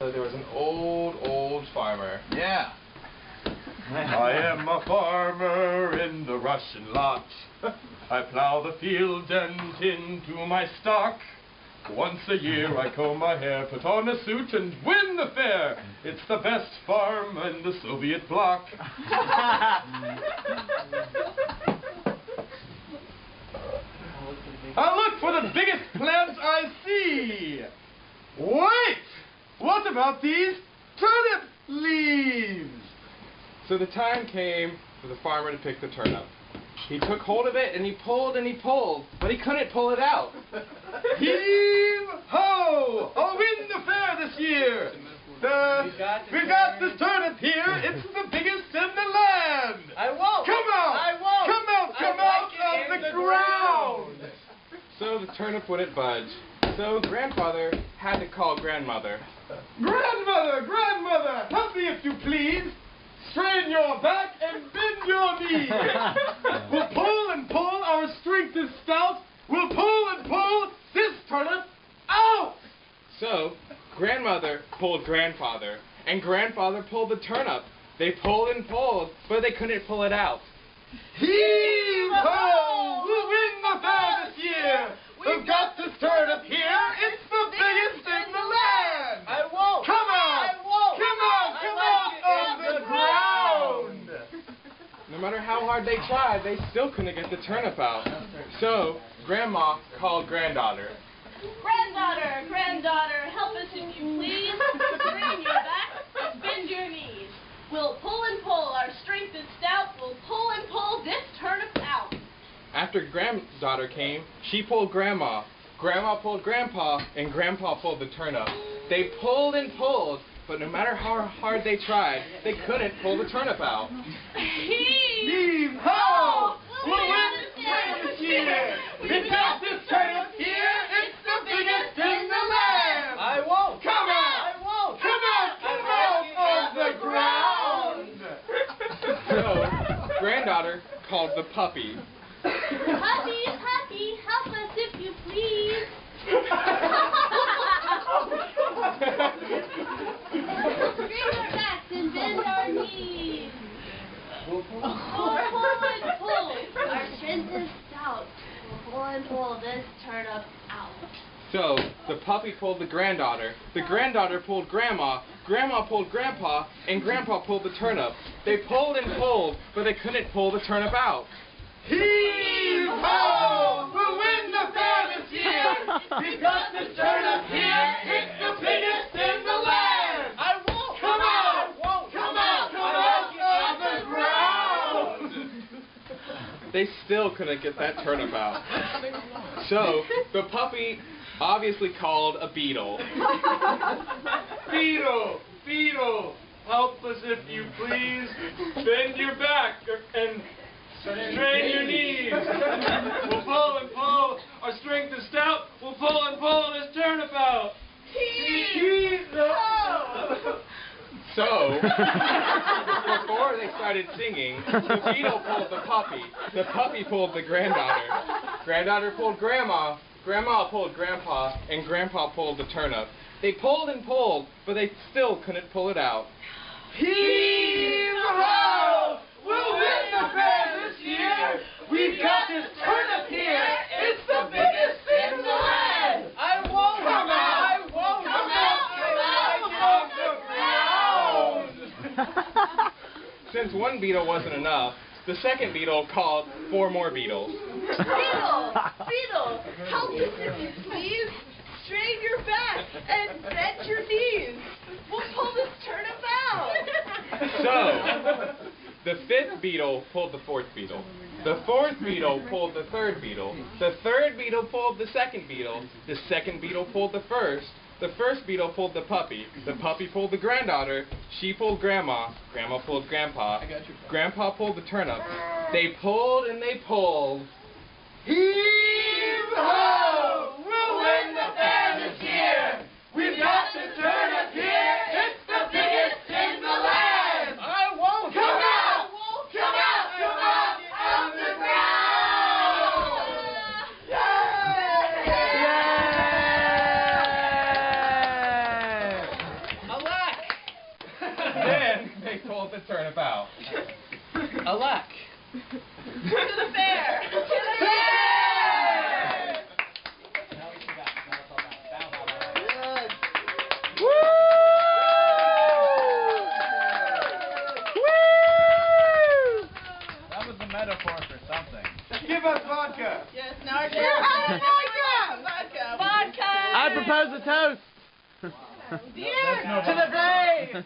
There was an old farmer. Yeah. I am a farmer in the Russian lot. I plow the field and into my stock. Once a year I comb my hair, put on a suit and win the fair. It's the best farm in the Soviet bloc. I look for the biggest plants I see. Wait! What about these turnip leaves? So the time came for the farmer to pick the turnip. He took hold of it and he pulled, but he couldn't pull it out. Heave ho! I'll win the fair this year. We got this turnip here. It's the biggest in the land. I won't. Come out! I won't. Come out of the ground. So the turnip wouldn't budge. So grandfather had to call grandmother. Grandmother, help me if you please. Strain your back and bend your knees. We'll pull and pull, our strength is stout. We'll pull and pull this turnip out. So grandmother pulled grandfather, and grandfather pulled the turnip. They pulled and pulled, but they couldn't pull it out. Heave ho! We'll win the fair this year. We've got this turnip here. It's the biggest in the land. I won't. Come out. I won't. Come out of the ground. No matter how hard they tried, they still couldn't get the turnip out. So grandma called granddaughter. Granddaughter, help us if you please. Strain your back and bend your knees. We'll pull and pull, our strength is stout. We'll pull and pull this turnip out. After granddaughter came, she pulled grandma. Grandma pulled grandpa, and grandpa pulled the turnip. They pulled and pulled, but no matter how hard they tried, they couldn't pull the turnip out. Heave ho! We'll win the fair this year! We've got this turnip here! It's the biggest in the land! I won't. Come out! I won't. Come out of the ground! So, granddaughter called the puppy. Puppy, help us if you please. Strain our backs and bend our knees. We'll pull and pull. Our strength is stout. We'll pull and pull this turnip out. So, the puppy pulled the granddaughter pulled grandma pulled grandpa, and grandpa pulled the turnip. They pulled and pulled, but they couldn't pull the turnip out. Heave ho! We'll win the fair this year! We've got this turnip here! It's the biggest in the land! I won't. Come out! I won't. Come out of the ground! They still couldn't get that turnip out. So, the puppy obviously called a beetle. Beetle, help us if you please. Bend your back and strain your knees. We'll pull and pull. Our strength is stout. We'll pull and pull this turnip out. Heave ho! So, before they started singing, the beetle pulled the puppy pulled the granddaughter pulled grandma pulled grandpa, and grandpa pulled the turnip. They pulled and pulled, but they still couldn't pull it out. Heave ho! We'll win the fair this year! We've got this turnip here! It's the biggest in the land! I won't. Come out! I won't. Come out of the ground! Since one beetle wasn't enough, the second beetle called 4 more beetles. Beetle, help us if you please. Strain your back and bend your knees. We'll pull this turnip out. So, the 5th beetle pulled the 4th beetle. The 4th beetle pulled the 3rd beetle. The 3rd beetle pulled the 2nd beetle. The 2nd beetle pulled the 1st. The 1st beetle pulled the puppy. The puppy pulled the granddaughter. She pulled grandma. Grandma pulled grandpa. Grandpa pulled the turnip. They pulled and they pulled. Heave ho! We'll win the fair this year! We've got the turnip here! It's the biggest in the land! I won't. Come out! Come out of the ground! Yay! I pull this turnip out. Alack. To the fair! To the fair! Woo! Woo! That was a metaphor for something. Give us vodka. Yes, narration. Vodka. Vodka. I propose a toast. Dear. To the brave.